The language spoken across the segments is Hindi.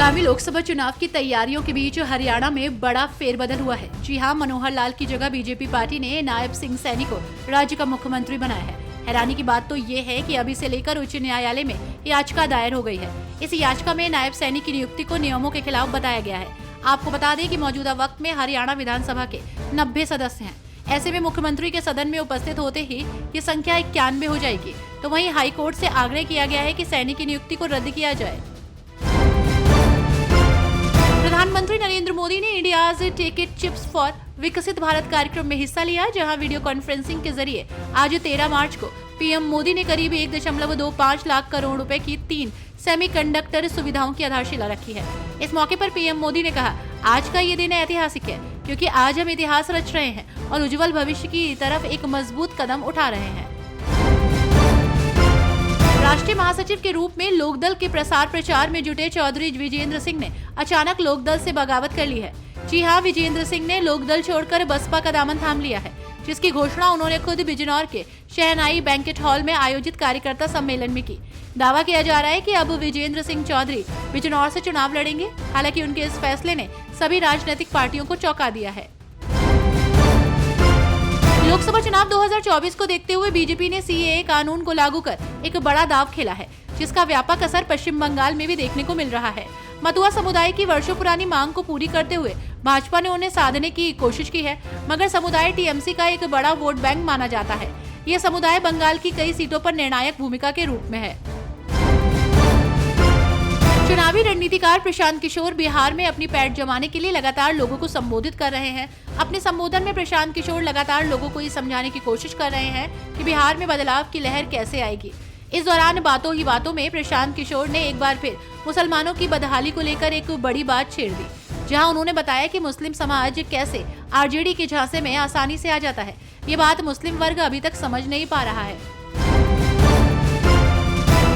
आगामी लोकसभा चुनाव की तैयारियों के बीच हरियाणा में बड़ा फेरबदल हुआ है। जी हां, मनोहर लाल की जगह बीजेपी पार्टी ने नायब सिंह सैनी को राज्य का मुख्यमंत्री बनाया है। हैरानी की बात तो ये है कि अभी इसे लेकर उच्च न्यायालय में याचिका दायर हो गई है। इस याचिका में नायब सैनी की नियुक्ति को नियमों के खिलाफ बताया गया है। आपको बता दें कि मौजूदा वक्त में हरियाणा विधानसभा के 90 सदस्य हैं। ऐसे में मुख्यमंत्री के सदन में उपस्थित होते ही ये संख्या 91 हो जाएगी। तो वहीं हाईकोर्ट से आग्रह किया गया है कि सैनी की नियुक्ति को रद्द किया जाए। प्रधानमंत्री नरेंद्र मोदी ने इंडियाज टेक चिप्स फॉर विकसित भारत कार्यक्रम में हिस्सा लिया, जहां वीडियो कॉन्फ्रेंसिंग के जरिए आज 13 मार्च को पीएम मोदी ने करीब 1.25 लाख करोड़ रुपए की 3 सेमीकंडक्टर सुविधाओं की आधारशिला रखी है। इस मौके पर पीएम मोदी ने कहा, आज का ये दिन ऐतिहासिक है क्योंकि आज हम इतिहास रच रहे हैं और उज्जवल भविष्य की तरफ एक मजबूत कदम उठा रहे हैं। राष्ट्रीय महासचिव के रूप में लोकदल के प्रसार प्रचार में जुटे चौधरी विजेंद्र सिंह ने अचानक लोकदल से बगावत कर ली है। जी हां, विजेंद्र सिंह ने लोकदल छोड़कर बसपा का दामन थाम लिया है, जिसकी घोषणा उन्होंने खुद बिजनौर के शहनाई बैंकेट हॉल में आयोजित कार्यकर्ता सम्मेलन में की। दावा किया जा रहा है कि अब विजेंद्र सिंह चौधरी बिजनौर से चुनाव लड़ेंगे। हालांकि उनके इस फैसले ने सभी राजनीतिक पार्टियों को चौंका दिया है। लोकसभा चुनाव 2024 को देखते हुए बीजेपी ने सीएए कानून को लागू कर एक बड़ा दांव खेला है, जिसका व्यापक असर पश्चिम बंगाल में भी देखने को मिल रहा है। मतुआ समुदाय की वर्षों पुरानी मांग को पूरी करते हुए भाजपा ने उन्हें साधने की कोशिश की है, मगर समुदाय टीएमसी का एक बड़ा वोट बैंक माना जाता है। यह समुदाय बंगाल की कई सीटों पर निर्णायक भूमिका के रूप में है। चुनावी रणनीतिकार प्रशांत किशोर बिहार में अपनी पैठ जमाने के लिए लगातार लोगों को संबोधित कर रहे हैं। अपने संबोधन में प्रशांत किशोर लगातार लोगों को ये समझाने की कोशिश कर रहे हैं कि बिहार में बदलाव की लहर कैसे आएगी। इस दौरान बातों ही बातों में प्रशांत किशोर ने एक बार फिर मुसलमानों की बदहाली को लेकर एक बड़ी बात छेड़ दी, जहां उन्होंने बताया कि मुस्लिम समाज कैसे आरजेडी के झांसे में आसानी से आ जाता है। ये बात मुस्लिम वर्ग अभी तक समझ नहीं पा रहा है।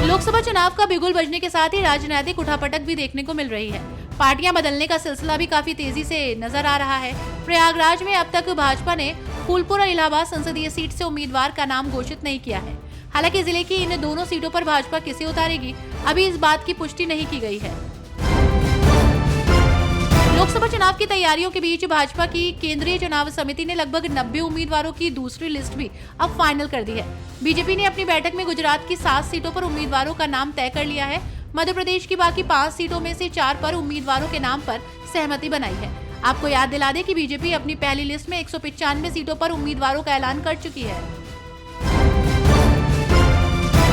लोकसभा चुनाव का बिगुल बजने के साथ ही राजनीतिक उठापटक भी देखने को मिल रही है। पार्टियां बदलने का सिलसिला भी काफी तेजी से नजर आ रहा है। प्रयागराज में अब तक भाजपा ने फूलपुर और इलाहाबाद संसदीय सीट से उम्मीदवार का नाम घोषित नहीं किया है। हालांकि जिले की इन दोनों सीटों पर भाजपा किसे उतारेगी, अभी इस बात की पुष्टि नहीं की गई है। लोकसभा चुनाव की तैयारियों के बीच भाजपा की केंद्रीय चुनाव समिति ने लगभग 90 उम्मीदवारों की दूसरी लिस्ट भी अब फाइनल कर दी है। बीजेपी ने अपनी बैठक में गुजरात की 7 सीटों पर उम्मीदवारों का नाम तय कर लिया है। मध्य प्रदेश की बाकी 5 सीटों में से 4 पर उम्मीदवारों के नाम पर सहमति बनाई है। आपको याद दिला दें कि बीजेपी अपनी पहली लिस्ट में 195 सीटों पर उम्मीदवारों का ऐलान कर चुकी है।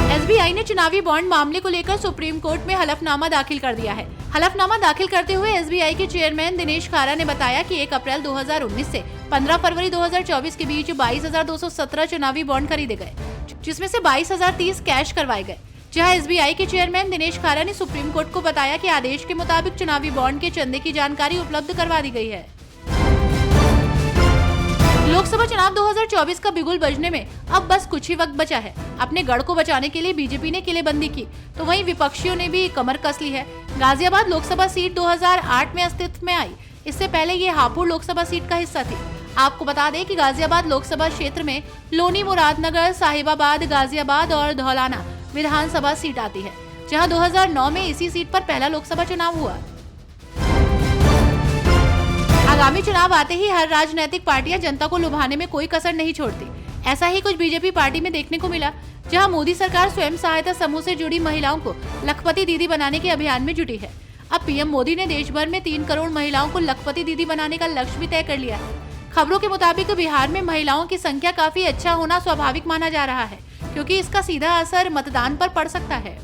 एसबीआई ने चुनावी बॉन्ड मामले को लेकर सुप्रीम कोर्ट में हलफनामा दाखिल कर दिया है। हलफनामा दाखिल करते हुए एसबीआई के चेयरमैन दिनेश खारा ने बताया कि 1 अप्रैल 2019 से 15 फरवरी 2024 के बीच 22,217 चुनावी बॉन्ड खरीदे गए, जिसमें से 22,030 कैश करवाए गए। जहां एसबीआई के चेयरमैन दिनेश खारा ने सुप्रीम कोर्ट को बताया कि आदेश के मुताबिक चुनावी बॉन्ड के चंदे की जानकारी उपलब्ध करवा दी गई है। लोकसभा चुनाव 2024 का बिगुल बजने में अब बस कुछ ही वक्त बचा है। अपने गढ़ को बचाने के लिए बीजेपी ने किलेबंदी की, तो वहीं विपक्षियों ने भी कमर कस ली है। गाजियाबाद लोकसभा सीट 2008 में अस्तित्व में आई। इससे पहले ये हापुड़ लोकसभा सीट का हिस्सा थी। आपको बता दें कि गाजियाबाद लोकसभा क्षेत्र में लोनी, मुरादनगर, साहिबाबाद, गाजियाबाद और धौलाना विधानसभा सीट आती है, जहां 2009 में इसी सीट पर पहला लोकसभा चुनाव हुआ। आगामी चुनाव आते ही हर राजनीतिक पार्टियां जनता को लुभाने में कोई कसर नहीं छोड़ती। ऐसा ही कुछ बीजेपी पार्टी में देखने को मिला, जहां मोदी सरकार स्वयं सहायता समूह से जुड़ी महिलाओं को लखपति दीदी बनाने के अभियान में जुटी है। अब पीएम मोदी ने देश भर में 3 करोड़ महिलाओं को लखपति दीदी बनाने का लक्ष्य भी तय कर लिया है। खबरों के मुताबिक बिहार में महिलाओं की संख्या काफी अच्छा होना स्वाभाविक माना जा रहा है, क्योंकि इसका सीधा असर मतदान पर पड़ सकता है।